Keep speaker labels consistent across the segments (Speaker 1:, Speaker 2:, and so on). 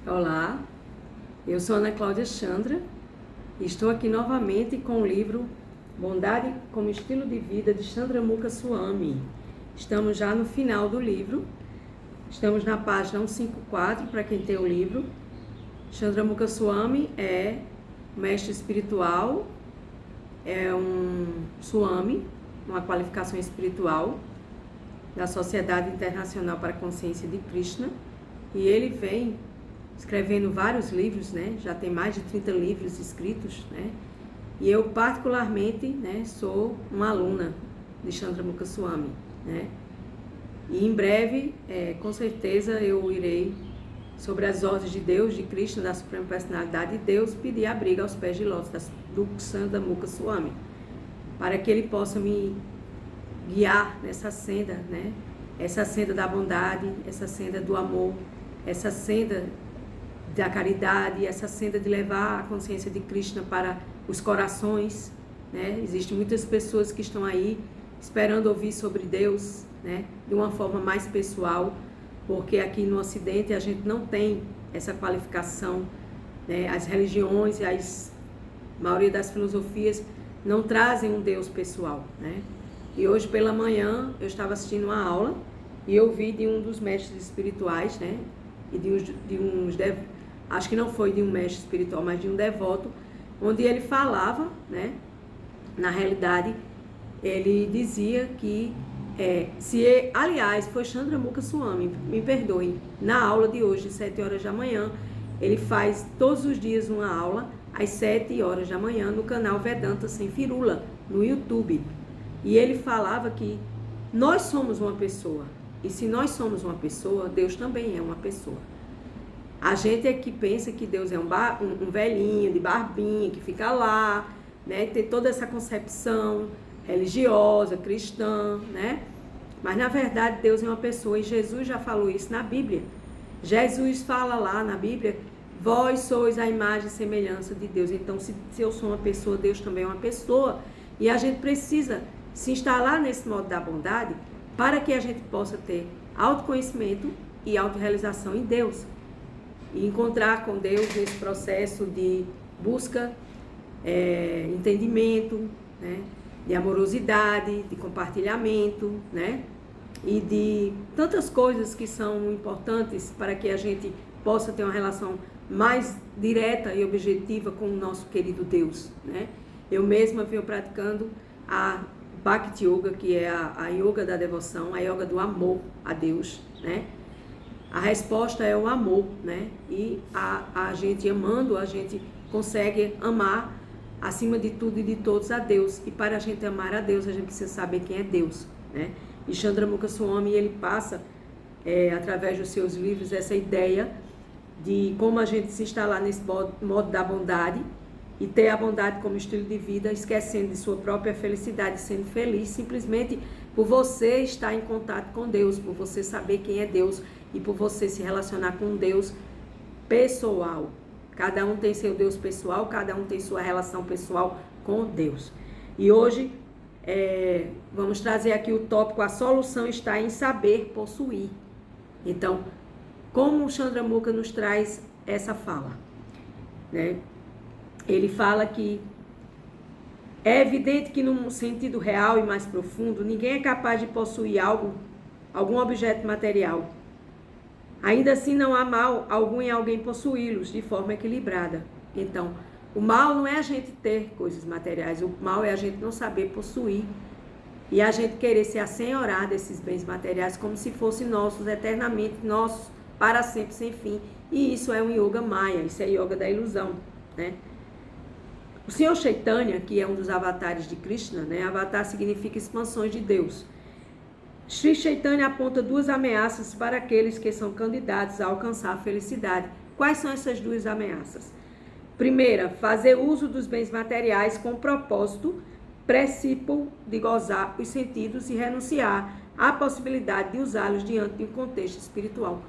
Speaker 1: Olá, eu sou Ana Cláudia Chandra e estou aqui novamente com o livro Bondade como Estilo de Vida de Chandramukha Swami. Estamos já no final do livro, estamos na página 154 para quem tem o livro. Chandramukha Swami é mestre espiritual, é um Swami, uma qualificação espiritual da Sociedade Internacional para a Consciência de Krishna, e ele vem escrevendo vários livros, né? Já tem mais de 30 livros escritos, né? E eu particularmente, né, sou uma aluna de Chandramukha Swami, né? E em breve, com certeza, eu irei, sobre as ordens de Deus, de Krishna, da Suprema Personalidade de Deus, pedir abrigo aos pés de lótus do Chandramukha Swami, para que ele possa me guiar nessa senda, né? Essa senda da bondade, essa senda do amor, essa senda da caridade, essa senda de levar a consciência de Krishna para os corações, né? Existem muitas pessoas que estão aí esperando ouvir sobre Deus, né? De uma forma mais pessoal, porque aqui no Ocidente a gente não tem essa qualificação, né? As religiões e a maioria das filosofias não trazem um Deus pessoal, né? E hoje pela manhã eu estava assistindo uma aula e eu vi de um dos mestres espirituais, né? E acho que não foi de um mestre espiritual, mas de um devoto, onde ele falava, né? Na realidade, ele dizia que, aliás, foi Chandramukha Swami, me perdoe, na aula de hoje, 7 horas da manhã, ele faz todos os dias uma aula, às 7 horas da manhã, no canal Vedanta Sem Firula, no YouTube. E ele falava que nós somos uma pessoa, e se nós somos uma pessoa, Deus também é uma pessoa. A gente é que pensa que Deus é um velhinho de barbinha que fica lá, né? Tem toda essa concepção religiosa, cristã, né? Mas na verdade Deus é uma pessoa, e Jesus já falou isso na Bíblia. Jesus fala lá na Bíblia: vós sois a imagem e semelhança de Deus. Então, se eu sou uma pessoa, Deus também é uma pessoa. E a gente precisa se instalar nesse modo da bondade para que a gente possa ter autoconhecimento e autorrealização em Deus. E encontrar com Deus nesse processo de busca, entendimento, né? De amorosidade, de compartilhamento, né? E de tantas coisas que são importantes para que a gente possa ter uma relação mais direta e objetiva com o nosso querido Deus, né? Eu mesma venho praticando a Bhakti Yoga, que é a yoga da devoção, a yoga do amor a Deus, né? A resposta é o amor, né? E a gente amando, a gente consegue amar acima de tudo e de todos a Deus. E para a gente amar a Deus, a gente precisa saber quem é Deus, né? E Chandramukha Swami, ele passa, através dos seus livros, essa ideia de como a gente se instalar nesse modo da bondade e ter a bondade como estilo de vida, esquecendo de sua própria felicidade, sendo feliz simplesmente por você estar em contato com Deus, por você saber quem é Deus e por você se relacionar com Deus pessoal. Cada um tem seu Deus pessoal, cada um tem sua relação pessoal com Deus. E hoje vamos trazer aqui o tópico: a solução está em saber possuir. Então, como o Chandramukha nos traz essa fala, né? Ele fala que é evidente que num sentido real e mais profundo, ninguém é capaz de possuir algum objeto material. Ainda assim, não há mal algum em alguém possuí-los de forma equilibrada. Então, o mal não é a gente ter coisas materiais, o mal é a gente não saber possuir e a gente querer se assenhorar desses bens materiais como se fossem nossos, eternamente nossos, para sempre, sem fim. E isso é um yoga maya, isso é yoga da ilusão, né? O Senhor Chaitanya, que é um dos avatares de Krishna, né? Avatar significa expansões de Deus. Sri Chaitanya aponta 2 ameaças para aqueles que são candidatos a alcançar a felicidade. Quais são essas 2 ameaças? Primeira, fazer uso dos bens materiais com o propósito precípuo de gozar os sentidos e renunciar à possibilidade de usá-los diante de um contexto espiritual.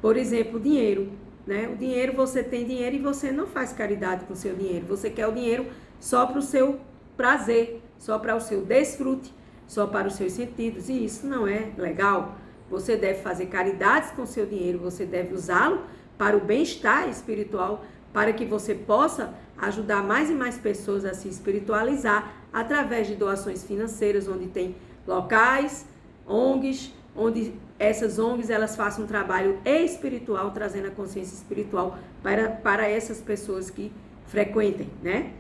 Speaker 1: Por exemplo, dinheiro, né? O dinheiro, você tem dinheiro e você não faz caridade com o seu dinheiro. Você quer o dinheiro só para o seu prazer, só para o seu desfrute, só para os seus sentidos. E isso não é legal. Você deve fazer caridades com o seu dinheiro, você deve usá-lo para o bem-estar espiritual, para que você possa ajudar mais e mais pessoas a se espiritualizar através de doações financeiras, onde tem locais, ONGs, onde essas ONGs elas façam um trabalho espiritual, trazendo a consciência espiritual para essas pessoas que frequentem, né?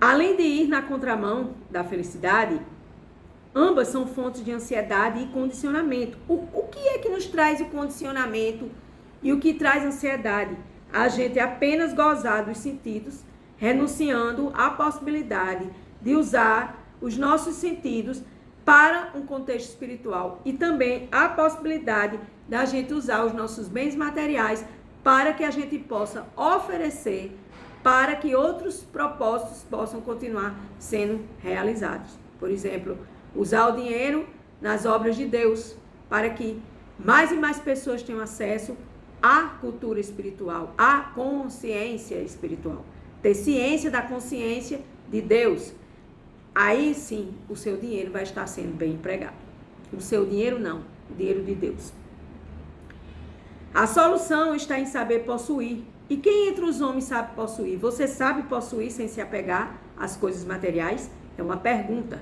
Speaker 1: Além de ir na contramão da felicidade, ambas são fontes de ansiedade e condicionamento. O que é que nos traz o condicionamento e o que traz ansiedade? A gente apenas gozar dos sentidos, renunciando à possibilidade de usar os nossos sentidos para um contexto espiritual e também a possibilidade da gente usar os nossos bens materiais para que a gente possa oferecer para que outros propósitos possam continuar sendo realizados. Por exemplo, usar o dinheiro nas obras de Deus para que mais e mais pessoas tenham acesso à cultura espiritual, à consciência espiritual. Ter ciência da consciência de Deus. Aí sim, o seu dinheiro vai estar sendo bem empregado. O seu dinheiro não, o dinheiro de Deus. A solução está em saber possuir. E quem entre os homens sabe possuir? Você sabe possuir sem se apegar às coisas materiais? É uma pergunta.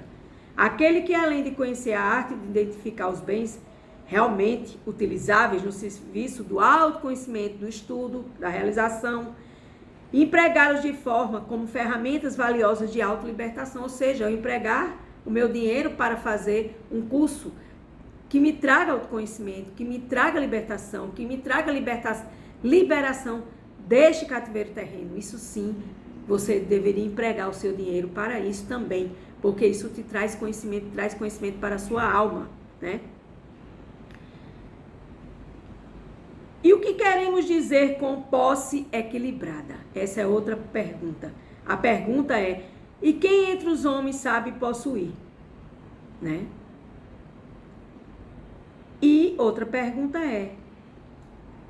Speaker 1: Aquele que, além de conhecer a arte de identificar os bens realmente utilizáveis no serviço do autoconhecimento, do estudo, da realização, e empregá-los de forma como ferramentas valiosas de autolibertação, ou seja, eu empregar o meu dinheiro para fazer um curso que me traga autoconhecimento, que me traga libertação, que me traga liberação deste cativeiro terreno. Isso sim, você deveria empregar o seu dinheiro para isso também, porque isso te traz conhecimento para a sua alma, né? E o que queremos dizer com posse equilibrada? Essa é outra pergunta. A pergunta é, e quem entre os homens sabe possuir? Né? E outra pergunta é,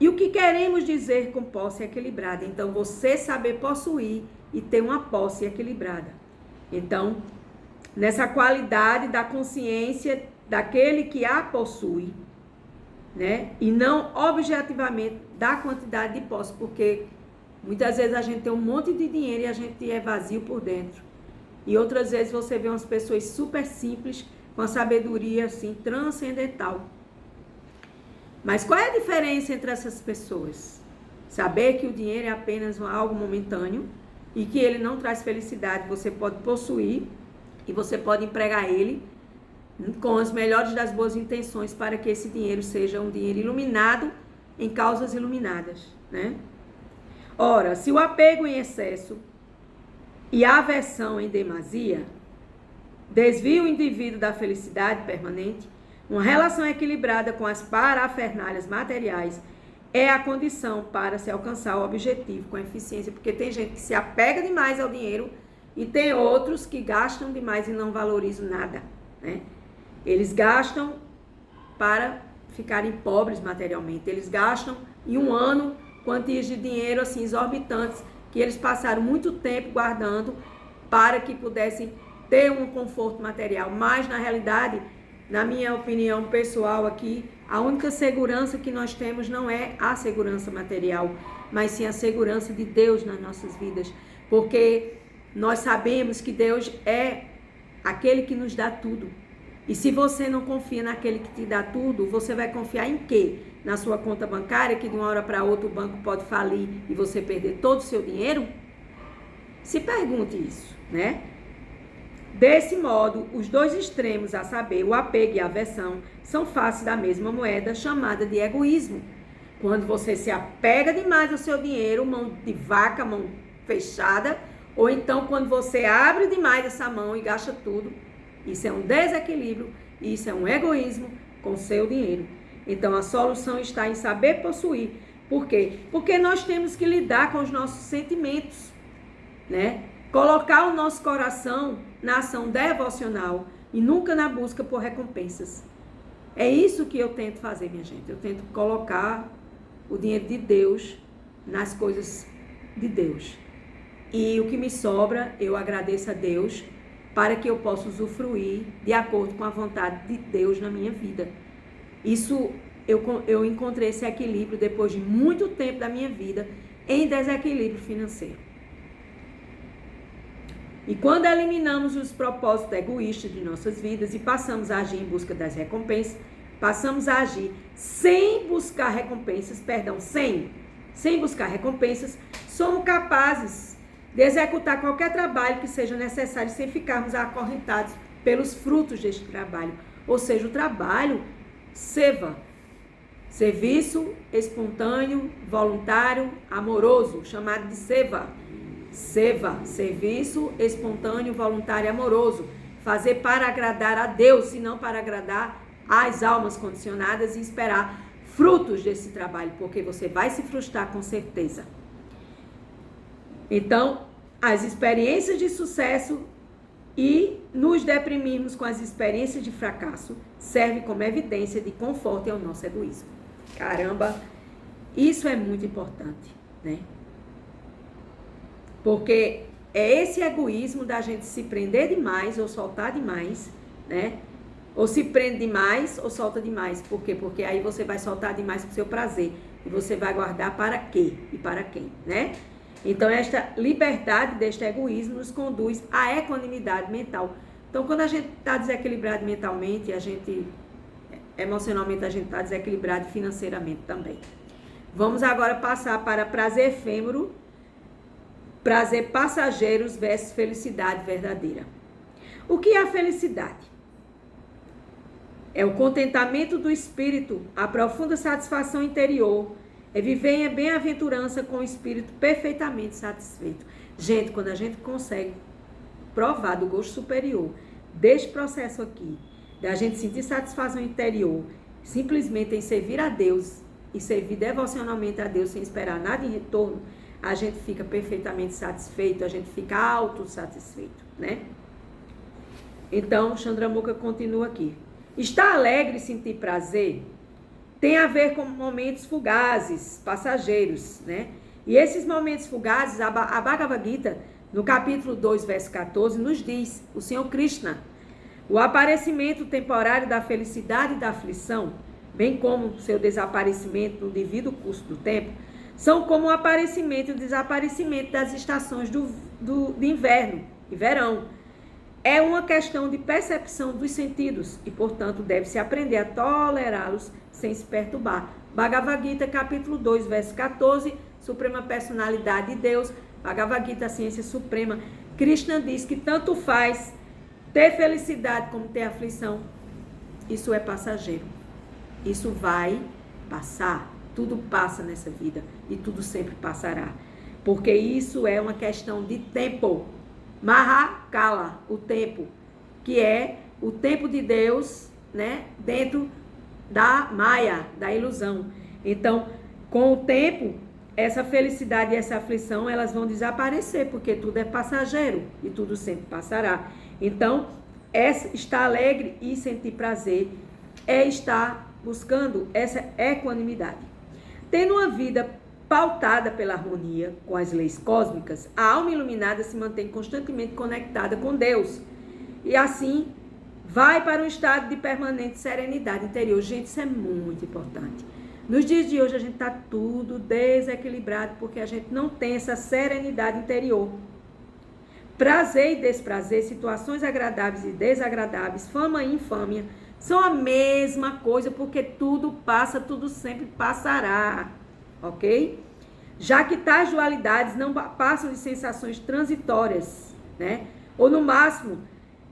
Speaker 1: e o que queremos dizer com posse equilibrada? Então, você saber possuir e ter uma posse equilibrada. Então, nessa qualidade da consciência daquele que a possui, né? E não objetivamente da quantidade de posse, porque muitas vezes a gente tem um monte de dinheiro e a gente é vazio por dentro. E outras vezes você vê umas pessoas super simples, com a sabedoria assim transcendental. Mas qual é a diferença entre essas pessoas? Saber que o dinheiro é apenas algo momentâneo e que ele não traz felicidade. Você pode possuir e você pode empregar ele com as melhores das boas intenções para que esse dinheiro seja um dinheiro iluminado em causas iluminadas, né? Ora, se o apego em excesso e a aversão em demasia desvia o indivíduo da felicidade permanente, uma relação equilibrada com as parafernálias materiais é a condição para se alcançar o objetivo com eficiência, porque tem gente que se apega demais ao dinheiro e tem outros que gastam demais e não valorizam nada, né? Eles gastam para ficarem pobres materialmente. Eles gastam em um ano quantias de dinheiro assim exorbitantes que eles passaram muito tempo guardando para que pudessem ter um conforto material. Mas, na realidade, na minha opinião pessoal aqui, a única segurança que nós temos não é a segurança material, mas sim a segurança de Deus nas nossas vidas. Porque nós sabemos que Deus é aquele que nos dá tudo. E se você não confia naquele que te dá tudo, você vai confiar em quê? Na sua conta bancária, que de uma hora para outra o banco pode falir e você perder todo o seu dinheiro? Se pergunte isso, né? Desse modo, os dois extremos, a saber, o apego e a aversão, são faces da mesma moeda chamada de egoísmo. Quando você se apega demais ao seu dinheiro, mão de vaca, mão fechada, ou então quando você abre demais essa mão e gasta tudo. Isso é um desequilíbrio, isso é um egoísmo com seu dinheiro. Então, a solução está em saber possuir. Por quê? Porque nós temos que lidar com os nossos sentimentos, né? Colocar o nosso coração na ação devocional e nunca na busca por recompensas. É isso que eu tento fazer, minha gente. Eu tento colocar o dinheiro de Deus nas coisas de Deus. E o que me sobra, eu agradeço a Deus para que eu possa usufruir de acordo com a vontade de Deus na minha vida. Isso eu encontrei esse equilíbrio depois de muito tempo da minha vida em desequilíbrio financeiro. E quando eliminamos os propósitos egoístas de nossas vidas e passamos a agir em busca das recompensas, passamos a agir sem buscar recompensas, sem buscar recompensas, somos capazes de executar qualquer trabalho que seja necessário sem ficarmos acorrentados pelos frutos deste trabalho. Ou seja, o trabalho, seva, serviço espontâneo, voluntário, amoroso, chamado de seva. Seva, serviço espontâneo, voluntário e amoroso. Fazer para agradar a Deus e não para agradar as almas condicionadas e esperar frutos desse trabalho, porque você vai se frustrar com certeza. Então, as experiências de sucesso e nos deprimirmos com as experiências de fracasso serve como evidência de conforto ao nosso egoísmo. Caramba, isso é muito importante, né? Porque é esse egoísmo da gente se prender demais ou soltar demais, né? Ou se prende demais ou solta demais. Por quê? Porque aí você vai soltar demais pro seu prazer. E você vai guardar para quê e para quem, né? Então, esta liberdade deste egoísmo nos conduz à equanimidade mental. Então, quando a gente está desequilibrado mentalmente, emocionalmente a gente está desequilibrado financeiramente também. Vamos agora passar para prazer efêmero, prazer passageiros versus felicidade verdadeira. O que é a felicidade? É o contentamento do espírito, a profunda satisfação interior, é viver em bem-aventurança com o espírito perfeitamente satisfeito. Gente, quando a gente consegue provar do gosto superior deste processo aqui, da gente sentir satisfação interior, simplesmente em servir a Deus e servir devocionalmente a Deus sem esperar nada em retorno, a gente fica perfeitamente satisfeito, a gente fica autossatisfeito, né? Então, Chandramukha continua aqui. Estar alegre e sentir prazer tem a ver com momentos fugazes, passageiros, né? E esses momentos fugazes, a Bhagavad Gita, no capítulo 2, verso 14, nos diz, o Senhor Krishna, o aparecimento temporário da felicidade e da aflição, bem como seu desaparecimento no devido curso do tempo, são como o aparecimento e o desaparecimento das estações de inverno e verão. É uma questão de percepção dos sentidos e, portanto, deve-se aprender a tolerá-los sem se perturbar. Bhagavad Gita, capítulo 2, verso 14, Suprema Personalidade de Deus, Bhagavad Gita, a Ciência Suprema. Krishna diz que tanto faz ter felicidade como ter aflição. Isso é passageiro. Isso vai passar. Tudo passa nessa vida e tudo sempre passará. Porque isso é uma questão de tempo. Mahakala, o tempo, que é o tempo de Deus, né, dentro da Maya, da ilusão. Então, com o tempo, essa felicidade e essa aflição, elas vão desaparecer, porque tudo é passageiro e tudo sempre passará. Então, estar alegre e sentir prazer é estar buscando essa equanimidade. Tendo uma vida pautada pela harmonia com as leis cósmicas, a alma iluminada se mantém constantemente conectada com Deus. E assim, vai para um estado de permanente serenidade interior. Gente, isso é muito importante. Nos dias de hoje, a gente está tudo desequilibrado, porque a gente não tem essa serenidade interior. Prazer e desprazer, situações agradáveis e desagradáveis, fama e infâmia, são a mesma coisa, porque tudo passa, tudo sempre passará. Ok? Já que tais dualidades não passam de sensações transitórias, né? Ou no máximo,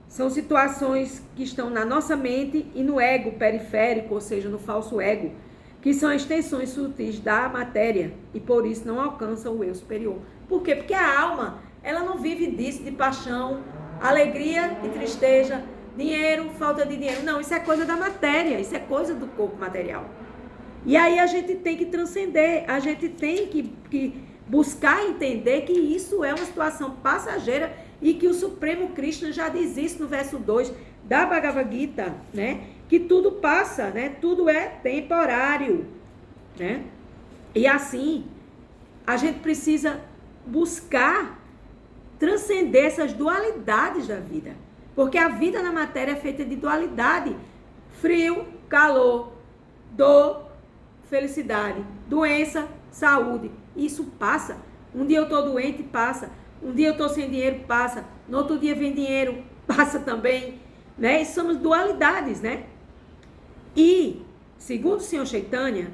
Speaker 1: são situações que estão na nossa mente e no ego periférico, ou seja, no falso ego, que são extensões sutis da matéria e por isso não alcançam o eu superior. Por quê? Porque a alma, ela não vive disso, de paixão, alegria e tristeza, dinheiro, falta de dinheiro. Não, isso é coisa da matéria, isso é coisa do corpo material. E aí a gente tem que transcender, a gente tem que buscar entender que isso é uma situação passageira e que o Supremo Krishna já diz isso no verso 2 da Bhagavad Gita, né? Que tudo passa, né? Tudo é temporário, né? E assim, a gente precisa buscar transcender essas dualidades da vida. Porque a vida na matéria é feita de dualidade. Frio, calor, dor, felicidade. Doença, saúde. Isso passa. Um dia eu estou doente, passa. Um dia eu estou sem dinheiro, passa. No outro dia vem dinheiro, passa também. Né? Isso somos dualidades, né? E, segundo o Senhor Chaitanya,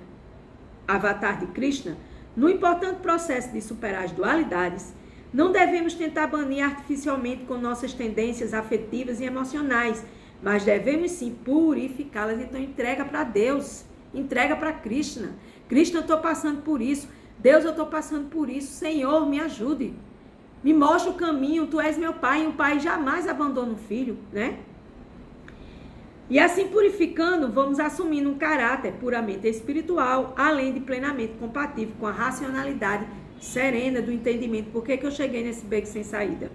Speaker 1: avatar de Krishna, no importante processo de superar as dualidades, não devemos tentar banir artificialmente com nossas tendências afetivas e emocionais, mas devemos sim purificá-las. Então entrega para Deus, entrega para Krishna. Krishna, eu estou passando por isso. Deus, eu estou passando por isso. Senhor, me ajude. Me mostra o caminho. Tu és meu pai, e um pai jamais abandona um filho, né? E assim purificando, vamos assumindo um caráter puramente espiritual, além de plenamente compatível com a racionalidade serena do entendimento. Por que eu cheguei nesse beco sem saída?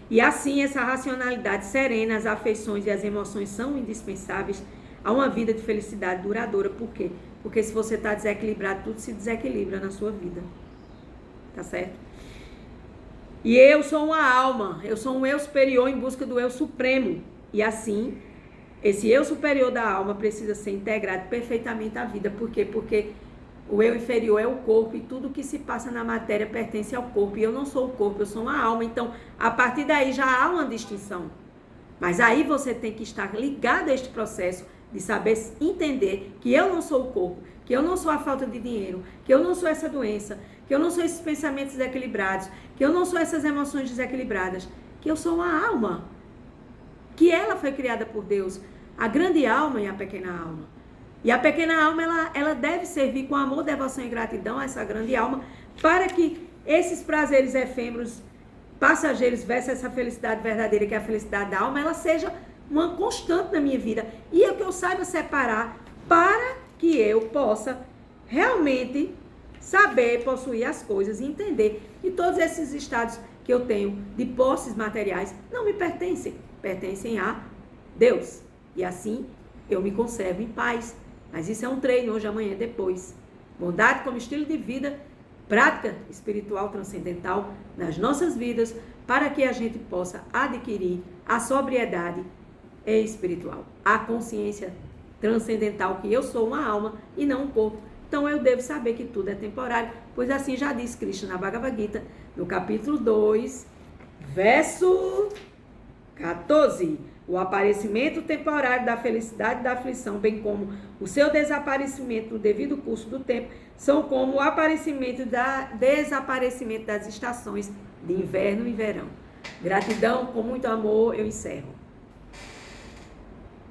Speaker 1: E assim, essa racionalidade serena, as afeições e as emoções são indispensáveis a uma vida de felicidade duradoura. Por quê? Porque se você está desequilibrado, tudo se desequilibra na sua vida. Tá certo? E eu sou uma alma, eu sou um eu superior em busca do eu supremo. E assim, esse eu superior da alma precisa ser integrado perfeitamente à vida. Por quê? Porque o eu inferior é o corpo e tudo que se passa na matéria pertence ao corpo. E eu não sou o corpo, eu sou uma alma. Então, a partir daí já há uma distinção. Mas aí você tem que estar ligado a este processo de saber entender que eu não sou o corpo, que eu não sou a falta de dinheiro, que eu não sou essa doença, que eu não sou esses pensamentos desequilibrados, que eu não sou essas emoções desequilibradas, que eu sou uma alma, que ela foi criada por Deus, a grande alma e a pequena alma. E a pequena alma, ela deve servir com amor, devoção e gratidão a essa grande alma, para que esses prazeres efêmeros, passageiros, versus essa felicidade verdadeira, que é a felicidade da alma, ela seja uma constante na minha vida. E é que eu saiba separar, para que eu possa realmente saber possuir as coisas e entender que todos esses estados que eu tenho de posses materiais não me pertencem, pertencem a Deus. E assim eu me conservo em paz. Mas isso é um treino, hoje, amanhã, depois. Bondade como estilo de vida, prática espiritual transcendental nas nossas vidas, para que a gente possa adquirir a sobriedade espiritual, a consciência transcendental que eu sou uma alma e não um corpo. Então eu devo saber que tudo é temporário, pois assim já diz Krishna na Bhagavad Gita, no capítulo 2, verso 14. O aparecimento temporário da felicidade e da aflição, bem como o seu desaparecimento no devido curso do tempo, são como o aparecimento e desaparecimento das estações de inverno e verão. Gratidão, com muito amor, eu encerro.